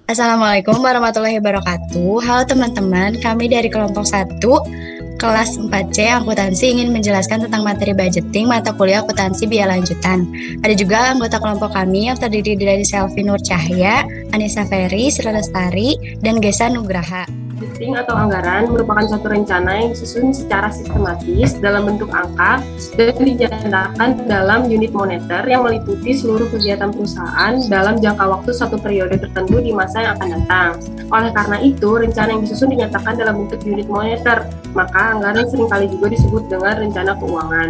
Assalamualaikum warahmatullahi wabarakatuh. Halo teman-teman, kami dari kelompok 1 kelas 4C akuntansi ingin menjelaskan tentang materi budgeting mata kuliah akuntansi biaya lanjutan. Ada juga anggota kelompok kami yang terdiri dari Selvi Nur Cahya, Anissa Ferry, Sri Lestari, dan Gesa Nugraha. Budgeting atau anggaran merupakan suatu rencana yang disusun secara sistematis dalam bentuk angka dan dinyatakan dalam unit moneter yang meliputi seluruh kegiatan perusahaan dalam jangka waktu satu periode tertentu di masa yang akan datang. Oleh karena itu, rencana yang disusun dinyatakan dalam bentuk unit moneter, maka anggaran seringkali juga disebut dengan rencana keuangan.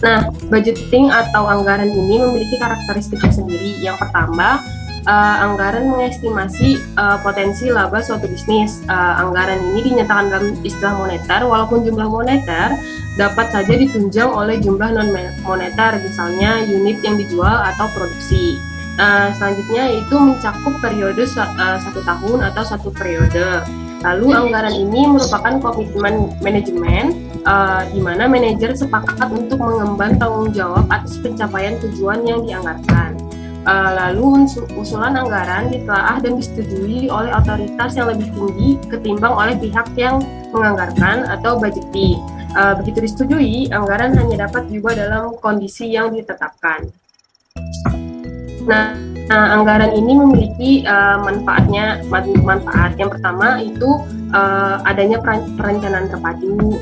Nah, budgeting atau anggaran ini memiliki karakteristik sendiri. Yang pertama, anggaran mengestimasi potensi laba suatu bisnis. Anggaran ini dinyatakan dalam istilah moneter, walaupun jumlah moneter dapat saja ditunjang oleh jumlah non-moneter, misalnya unit yang dijual atau produksi. Selanjutnya itu mencakup periode 1 tahun atau 1 periode. Lalu anggaran ini merupakan komitmen manajemen di mana manajer sepakat untuk mengemban tanggung jawab atas pencapaian tujuan yang dianggarkan. Lalu usulan anggaran ditelaah dan disetujui oleh otoritas yang lebih tinggi ketimbang oleh pihak yang menganggarkan atau budgeting. Begitu disetujui, anggaran hanya dapat diubah dalam kondisi yang ditetapkan. Nah, anggaran ini memiliki manfaat. Yang pertama itu adanya perencanaan terpadu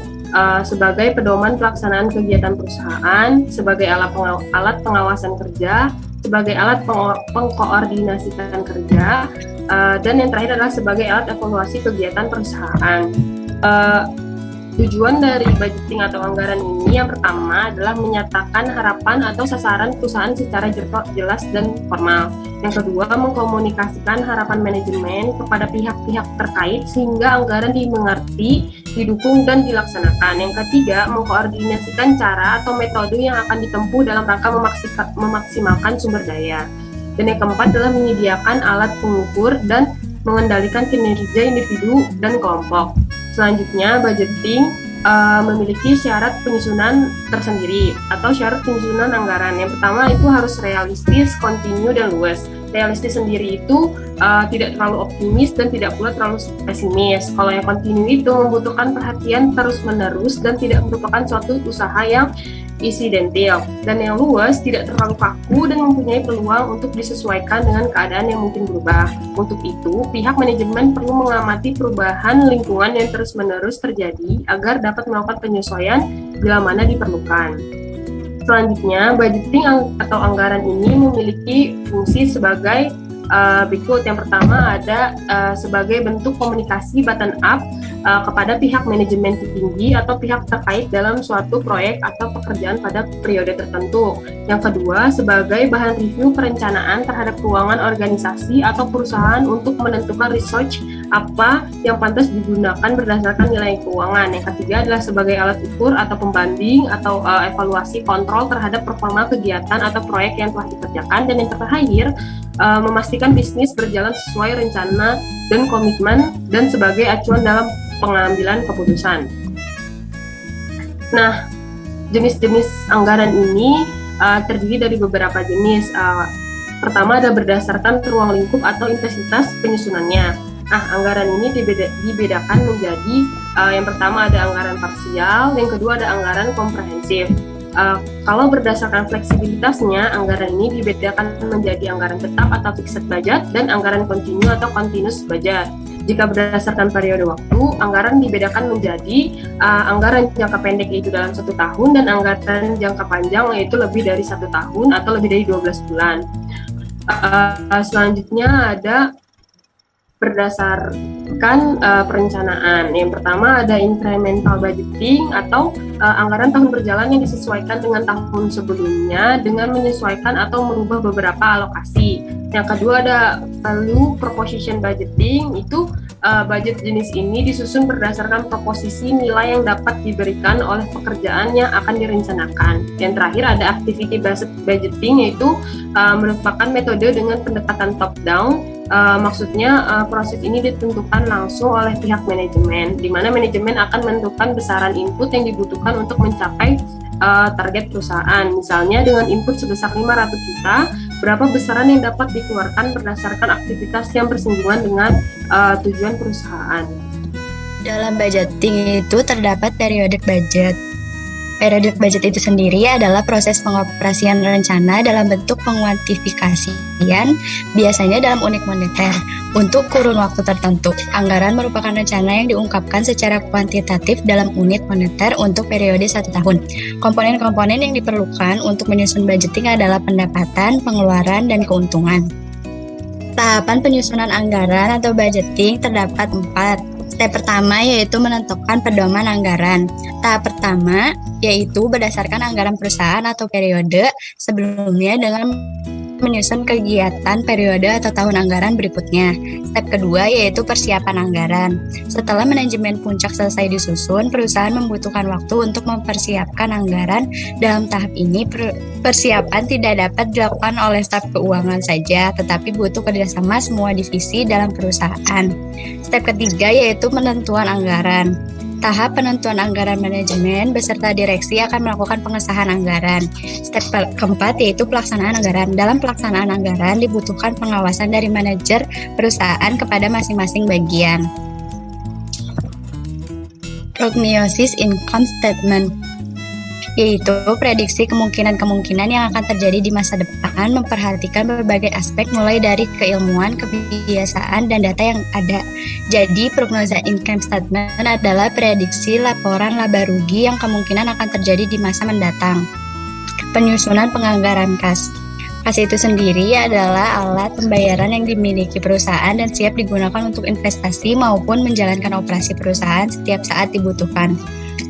sebagai pedoman pelaksanaan kegiatan perusahaan, sebagai alat pengawasan kerja, sebagai alat pengkoordinasikan kerja, dan yang terakhir adalah sebagai alat evaluasi kegiatan perusahaan. Tujuan dari budgeting atau anggaran ini yang pertama adalah menyatakan harapan atau sasaran perusahaan secara jelas dan formal. Yang kedua, mengkomunikasikan harapan manajemen kepada pihak-pihak terkait sehingga anggaran dimengerti, didukung, dan dilaksanakan. Yang ketiga, mengkoordinasikan cara atau metode yang akan ditempuh dalam rangka memaksimalkan sumber daya. Dan yang keempat adalah menyediakan alat pengukur dan mengendalikan kinerja individu dan kelompok. Selanjutnya, budgeting memiliki syarat penyusunan tersendiri atau syarat penyusunan anggaran. Yang pertama itu harus realistis, kontinu, dan luas. Realistis sendiri itu tidak terlalu optimis dan tidak pula terlalu pesimis. Kalau yang kontinu itu membutuhkan perhatian terus-menerus dan tidak merupakan suatu usaha yang insidental. Dan yang luas tidak terlalu kaku dan mempunyai peluang untuk disesuaikan dengan keadaan yang mungkin berubah. Untuk itu, pihak manajemen perlu mengamati perubahan lingkungan yang terus-menerus terjadi agar dapat melakukan penyesuaian bila mana diperlukan. Selanjutnya, budgeting atau anggaran ini memiliki fungsi sebagai berikut. Yang pertama ada sebagai bentuk komunikasi bottom up kepada pihak manajemen tinggi atau pihak terkait dalam suatu proyek atau pekerjaan pada periode tertentu. Yang kedua, sebagai bahan review perencanaan terhadap keuangan organisasi atau perusahaan untuk menentukan research apa yang pantas digunakan berdasarkan nilai keuangan. Yang ketiga adalah sebagai alat ukur atau pembanding atau evaluasi kontrol terhadap performa kegiatan atau proyek yang telah dikerjakan. Dan yang terakhir, memastikan bisnis berjalan sesuai rencana dan komitmen dan sebagai acuan dalam pengambilan keputusan. Nah, jenis-jenis anggaran ini terdiri dari beberapa jenis. Pertama ada berdasarkan ruang lingkup atau intensitas penyusunannya. Nah, anggaran ini dibedakan menjadi yang pertama ada anggaran parsial, yang kedua ada anggaran komprehensif. Kalau berdasarkan fleksibilitasnya, anggaran ini dibedakan menjadi anggaran tetap atau fixed budget dan anggaran kontinu atau continuous budget. Jika berdasarkan periode waktu, anggaran dibedakan menjadi anggaran jangka pendek yaitu dalam 1 tahun dan anggaran jangka panjang yaitu lebih dari 1 tahun atau lebih dari 12 bulan. Selanjutnya ada berdasarkan perencanaan. Yang pertama ada incremental budgeting atau anggaran tahun berjalan yang disesuaikan dengan tahun sebelumnya dengan menyesuaikan atau merubah beberapa alokasi. Yang kedua ada value proposition budgeting, itu budget jenis ini disusun berdasarkan proposisi nilai yang dapat diberikan oleh pekerjaan yang akan direncanakan. Yang terakhir ada activity based budgeting, yaitu merupakan metode dengan pendekatan top down. Maksudnya proses ini ditentukan langsung oleh pihak manajemen, di mana manajemen akan menentukan besaran input yang dibutuhkan untuk mencapai target perusahaan. Misalnya dengan input sebesar 500 juta, berapa besaran yang dapat dikeluarkan berdasarkan aktivitas yang bersinggungan dengan tujuan perusahaan. Dalam budgeting itu terdapat periodic budget. Periodic budget itu sendiri adalah proses pengoperasian rencana dalam bentuk penguantifikasian, biasanya dalam unit moneter, untuk kurun waktu tertentu. Anggaran merupakan rencana yang diungkapkan secara kuantitatif dalam unit moneter untuk periode 1 tahun. Komponen-komponen yang diperlukan untuk menyusun budgeting adalah pendapatan, pengeluaran, dan keuntungan. Tahapan penyusunan anggaran atau budgeting terdapat 4. Step pertama yaitu menentukan pedoman anggaran. Tahap pertama yaitu berdasarkan anggaran perusahaan atau periode sebelumnya dengan menyusun kegiatan periode atau tahun anggaran berikutnya. Step kedua yaitu persiapan anggaran. Setelah manajemen puncak selesai disusun, perusahaan membutuhkan waktu untuk mempersiapkan anggaran. Dalam tahap ini, persiapan tidak dapat dilakukan oleh staf keuangan saja, tetapi butuh kerjasama semua divisi dalam perusahaan. Step ketiga yaitu penentuan anggaran. Tahap penentuan anggaran manajemen beserta direksi akan melakukan pengesahan anggaran. Step keempat yaitu pelaksanaan anggaran. Dalam pelaksanaan anggaran dibutuhkan pengawasan dari manajer perusahaan kepada masing-masing bagian. Prognosis income statement yaitu prediksi kemungkinan-kemungkinan yang akan terjadi di masa depan, memperhatikan berbagai aspek mulai dari keilmuan, kebiasaan, dan data yang ada. Jadi, prognosa income statement adalah prediksi laporan laba rugi yang kemungkinan akan terjadi di masa mendatang. Penyusunan penganggaran kas. Kas itu sendiri adalah alat pembayaran yang dimiliki perusahaan dan siap digunakan untuk investasi maupun menjalankan operasi perusahaan setiap saat dibutuhkan.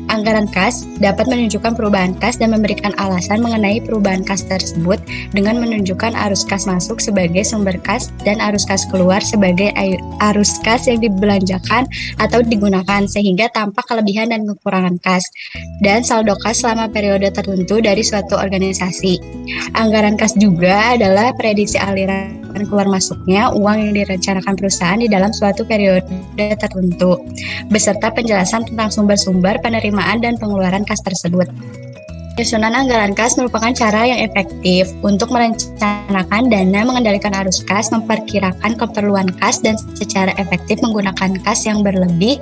Anggaran kas dapat menunjukkan perubahan kas dan memberikan alasan mengenai perubahan kas tersebut dengan menunjukkan arus kas masuk sebagai sumber kas dan arus kas keluar sebagai arus kas yang dibelanjakan atau digunakan sehingga tampak kelebihan dan kekurangan kas dan saldo kas selama periode tertentu dari suatu organisasi. Anggaran kas juga adalah prediksi aliran keluar masuknya uang yang direncanakan perusahaan di dalam suatu periode tertentu, beserta penjelasan tentang sumber-sumber penerimaan dan pengeluaran kas tersebut. Penyusunan anggaran kas merupakan cara yang efektif untuk merencanakan dana, mengendalikan arus kas, memperkirakan keperluan kas, dan secara efektif menggunakan kas yang berlebih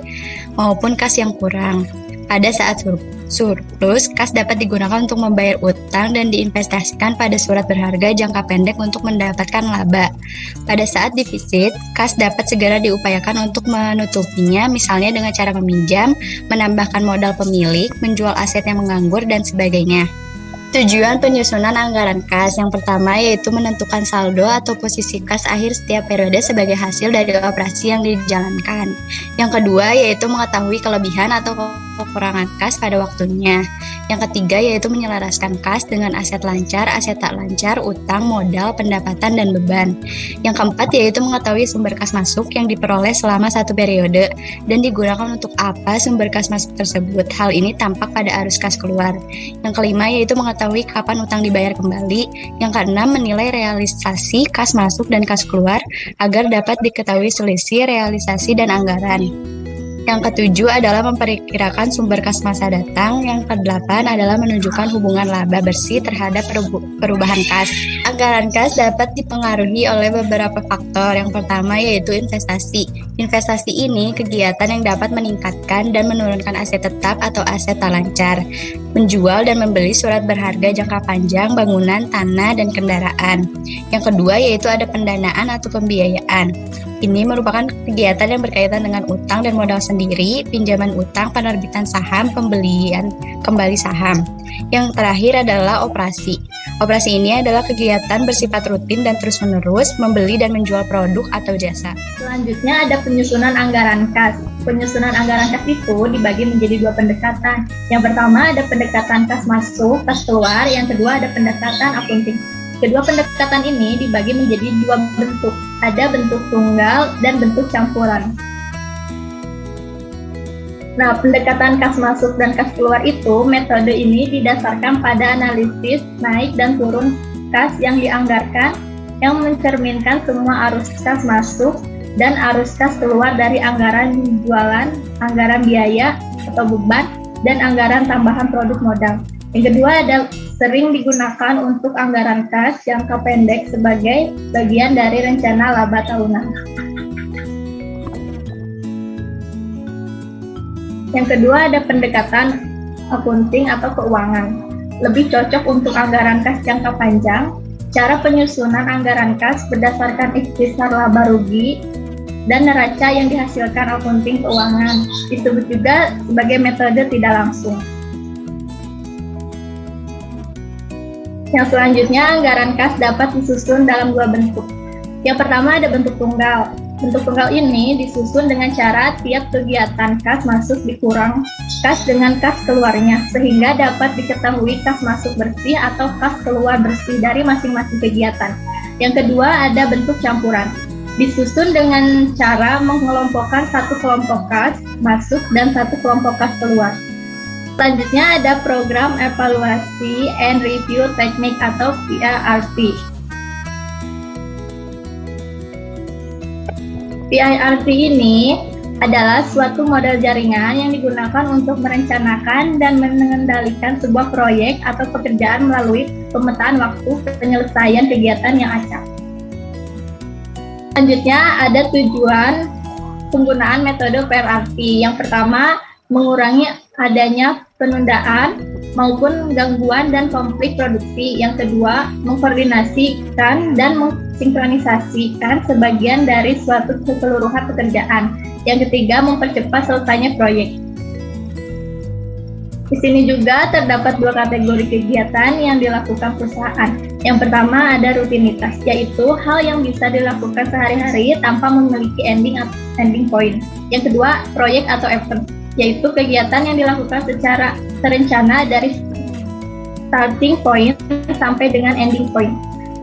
maupun kas yang kurang. Pada saat surplus, kas dapat digunakan untuk membayar utang dan diinvestasikan pada surat berharga jangka pendek untuk mendapatkan laba. Pada saat defisit, kas dapat segera diupayakan untuk menutupinya, misalnya dengan cara meminjam, menambahkan modal pemilik, menjual aset yang menganggur, dan sebagainya. Tujuan penyusunan anggaran kas yang pertama yaitu menentukan saldo atau posisi kas akhir setiap periode sebagai hasil dari operasi yang dijalankan. Yang kedua yaitu mengetahui kelebihan atau kekurangan kas pada waktunya. Yang ketiga yaitu menyelaraskan kas dengan aset lancar, aset tak lancar, utang, modal, pendapatan, dan beban. Yang keempat yaitu mengetahui sumber kas masuk yang diperoleh selama satu periode dan digunakan untuk apa sumber kas masuk tersebut. Hal ini tampak pada arus kas keluar. Yang kelima yaitu mengetahui kapan utang dibayar kembali. Yang keenam menilai realisasi kas masuk dan kas keluar agar dapat diketahui selisih realisasi dan anggaran. Yang ketujuh adalah memperkirakan sumber kas masa datang. Yang kedelapan adalah menunjukkan hubungan laba bersih terhadap perubahan kas. Anggaran kas dapat dipengaruhi oleh beberapa faktor. Yang pertama yaitu investasi. Investasi ini kegiatan yang dapat meningkatkan dan menurunkan aset tetap atau aset tak lancar, menjual dan membeli surat berharga jangka panjang, bangunan, tanah, dan kendaraan. Yang kedua yaitu ada pendanaan atau pembiayaan. Ini merupakan kegiatan yang berkaitan dengan utang dan modal sendiri, pinjaman utang, penerbitan saham, pembelian kembali saham. Yang terakhir adalah operasi. Operasi ini adalah kegiatan bersifat rutin dan terus-menerus, membeli dan menjual produk atau jasa. Selanjutnya ada penyusunan anggaran kas. Penyusunan anggaran kas itu dibagi menjadi dua pendekatan. Yang pertama ada pendekatan kas masuk, kas keluar. Yang kedua ada pendekatan akunting. Kedua pendekatan ini dibagi menjadi dua bentuk. Ada bentuk tunggal dan bentuk campuran. Nah, pendekatan kas masuk dan kas keluar itu, metode ini didasarkan pada analisis naik dan turun kas yang dianggarkan, yang mencerminkan semua arus kas masuk dan arus kas keluar dari anggaran jualan, anggaran biaya atau beban, dan anggaran tambahan produk modal. Yang kedua ada sering digunakan untuk anggaran kas jangka pendek sebagai bagian dari rencana laba tahunan. Yang kedua ada pendekatan akunting atau keuangan. Lebih cocok untuk anggaran kas jangka panjang. Cara penyusunan anggaran kas berdasarkan ikhtisar laba rugi dan neraca yang dihasilkan akunting keuangan. Disebut juga sebagai metode tidak langsung. Yang selanjutnya, anggaran kas dapat disusun dalam dua bentuk. Yang pertama ada bentuk tunggal. Bentuk tunggal ini disusun dengan cara tiap kegiatan kas masuk dikurang kas dengan kas keluarnya, sehingga dapat diketahui kas masuk bersih atau kas keluar bersih dari masing-masing kegiatan. Yang kedua ada bentuk campuran. Disusun dengan cara mengelompokkan satu kelompok kas masuk dan satu kelompok kas keluar. Selanjutnya ada program evaluasi and review teknik atau PRT. PIRT ini adalah suatu model jaringan yang digunakan untuk merencanakan dan mengendalikan sebuah proyek atau pekerjaan melalui pemetaan waktu penyelesaian kegiatan yang acak. Selanjutnya ada tujuan penggunaan metode PRT. Yang pertama, mengurangi adanya penundaan maupun gangguan dan konflik produksi. Yang kedua, mengkoordinasikan dan mensinkronisasikan sebagian dari suatu keseluruhan pekerjaan. Yang ketiga, mempercepat selesainya proyek. Di sini juga terdapat dua kategori kegiatan yang dilakukan perusahaan. Yang pertama ada rutinitas, yaitu hal yang bisa dilakukan sehari-hari tanpa memiliki ending point. Yang kedua, proyek atau event, yaitu kegiatan yang dilakukan secara terencana dari starting point sampai dengan ending point.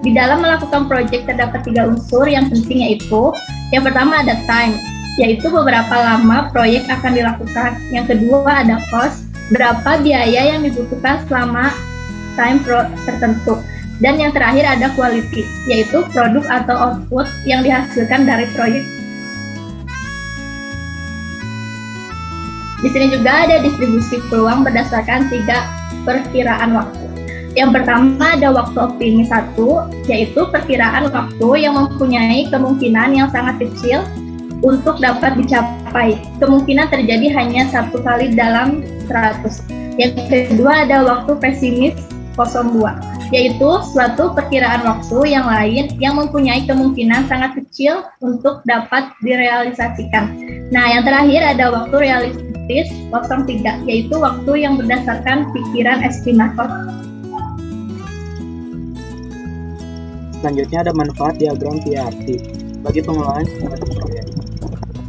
Di dalam melakukan proyek terdapat tiga unsur yang penting, yaitu yang pertama ada time, yaitu beberapa lama proyek akan dilakukan. Yang kedua ada cost, berapa biaya yang dibutuhkan selama time tertentu. Dan yang terakhir ada quality, yaitu produk atau output yang dihasilkan dari proyek. Di sini juga ada distribusi peluang berdasarkan 3 perkiraan waktu. Yang pertama ada waktu optimis 1, yaitu perkiraan waktu yang mempunyai kemungkinan yang sangat kecil untuk dapat dicapai. Kemungkinan terjadi hanya 1 kali dalam 100. Yang kedua ada waktu pesimis 02, yaitu suatu perkiraan waktu yang lain yang mempunyai kemungkinan sangat kecil untuk dapat direalisasikan. Nah, yang terakhir ada waktu realistis 03, yaitu waktu yang berdasarkan pikiran estimator. Selanjutnya ada manfaat diagram PRT bagi pengelolaan suatu proyek.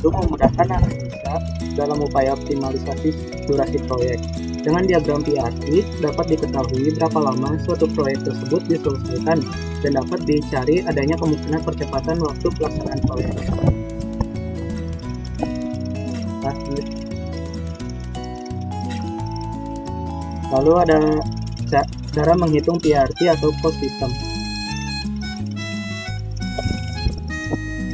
Untuk memudahkan analisa dalam upaya optimalisasi durasi proyek. Dengan diagram PRT dapat diketahui berapa lama suatu proyek tersebut diselesaikan dan dapat dicari adanya kemungkinan percepatan waktu pelaksanaan proyek. Lalu ada cara menghitung PRT atau cost system.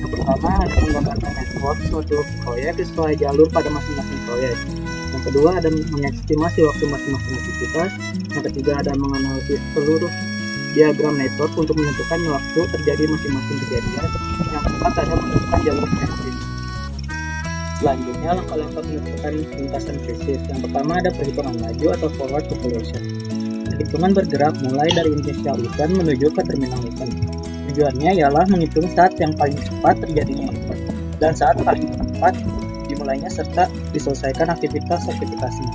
Yang pertama ada menggambarkan network suatu proyek sesuai jalur pada masing-masing proyek. Yang kedua ada mengestimasi waktu masing-masing aktivitas. Yang ketiga ada menganalisis seluruh diagram network untuk menentukan waktu terjadi masing-masing kejadian. Yang keempat ada menentukan jalur krisis. Selanjutnya langkah-langkah menentukan lintasan krisis. Yang pertama ada perhitungan laju atau forward calculation. Perhitungan bergerak mulai dari inisial event menuju ke terminal event. Tujuannya ialah menghitung saat yang paling cepat terjadinya event dan saat paling cepat dimulainya serta diselesaikan aktivitas-aktivitasnya.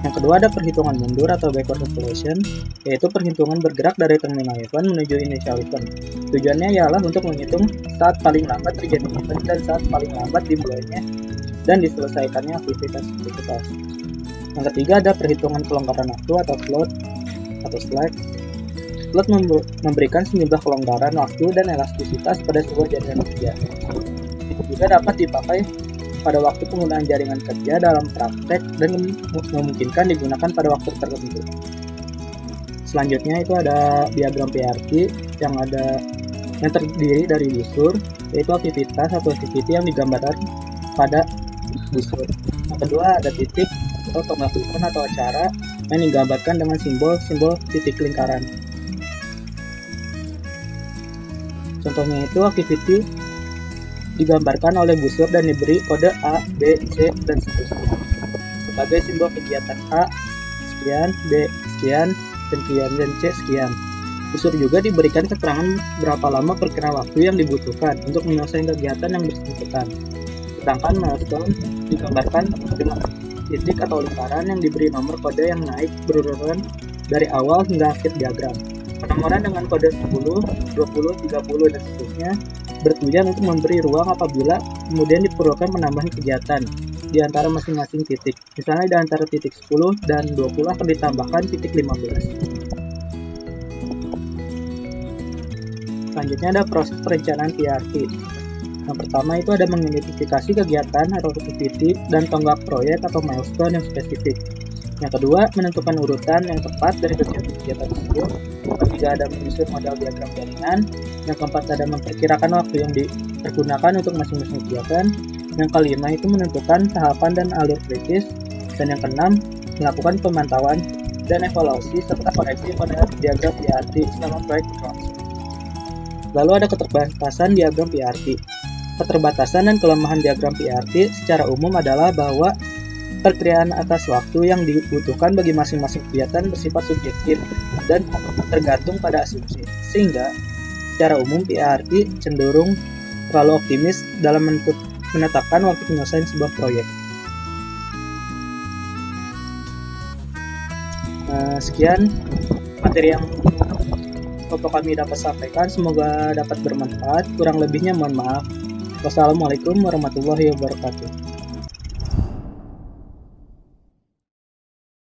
Yang kedua ada perhitungan mundur atau backward calculation, yaitu perhitungan bergerak dari terminal event menuju initial event. Tujuannya ialah untuk menghitung saat paling lambat terjadi event dan saat paling lambat dimulainya dan diselesaikannya aktivitas-aktivitas. Yang ketiga ada perhitungan kelonggaran waktu atau float atau slack. Float memberikan sejumlah kelonggaran waktu dan elastisitas pada sebuah jaringan kerja. Itu juga dapat dipakai pada waktu penggunaan jaringan kerja dalam praktek dan memungkinkan digunakan pada waktu tertentu. Selanjutnya itu ada diagram PRT yang terdiri dari busur, yaitu aktivitas atau activity yang digambarkan pada busur. Yang kedua ada titik atau tombol event atau acara yang digambarkan dengan simbol-simbol titik lingkaran. Contohnya itu activity digambarkan oleh busur dan diberi kode A, B, C, dan seterusnya. Sebagai simbol kegiatan A, sekian, B, sekian, dan C, sekian. Busur juga diberikan keterangan berapa lama perkiraan waktu yang dibutuhkan untuk menyelesaikan kegiatan yang bersangkutan. Sedangkan milestone digambarkan dengan titik atau lingkaran yang diberi nomor kode yang naik berurutan dari awal hingga akhir diagram. Penomoran dengan kode 10, 20, 30, dan seterusnya bertujuan untuk memberi ruang apabila kemudian diperlukan penambahan kegiatan di antara masing-masing titik. Misalnya di antara titik 10 dan 20 akan ditambahkan titik 15. Selanjutnya ada proses perencanaan PRT. Yang pertama itu ada mengidentifikasi kegiatan atau activity dan tonggak proyek atau milestone yang spesifik. Yang kedua, menentukan urutan yang tepat dari kegiatan tersebut. Yang ketiga, ada menyusun model diagram jaringan. Yang keempat, ada memperkirakan waktu yang dipergunakan untuk masing-masing kegiatan. Yang kelima, itu menentukan tahapan dan alur kritis. Dan yang keenam, melakukan pemantauan dan evaluasi serta koreksi pada diagram PRT selama proyek berlangsung. Lalu ada keterbatasan diagram PRT. Keterbatasan dan kelemahan diagram PRT secara umum adalah bahwa perkiraan atas waktu yang dibutuhkan bagi masing-masing kegiatan bersifat subjektif dan tergantung pada asumsi, sehingga secara umum PRT cenderung terlalu optimis dalam menetapkan waktu penyelesaian sebuah proyek. Sekian materi yang Bapak kami dapat sampaikan, semoga dapat bermanfaat. Kurang lebihnya mohon maaf. Wassalamualaikum warahmatullahi wabarakatuh.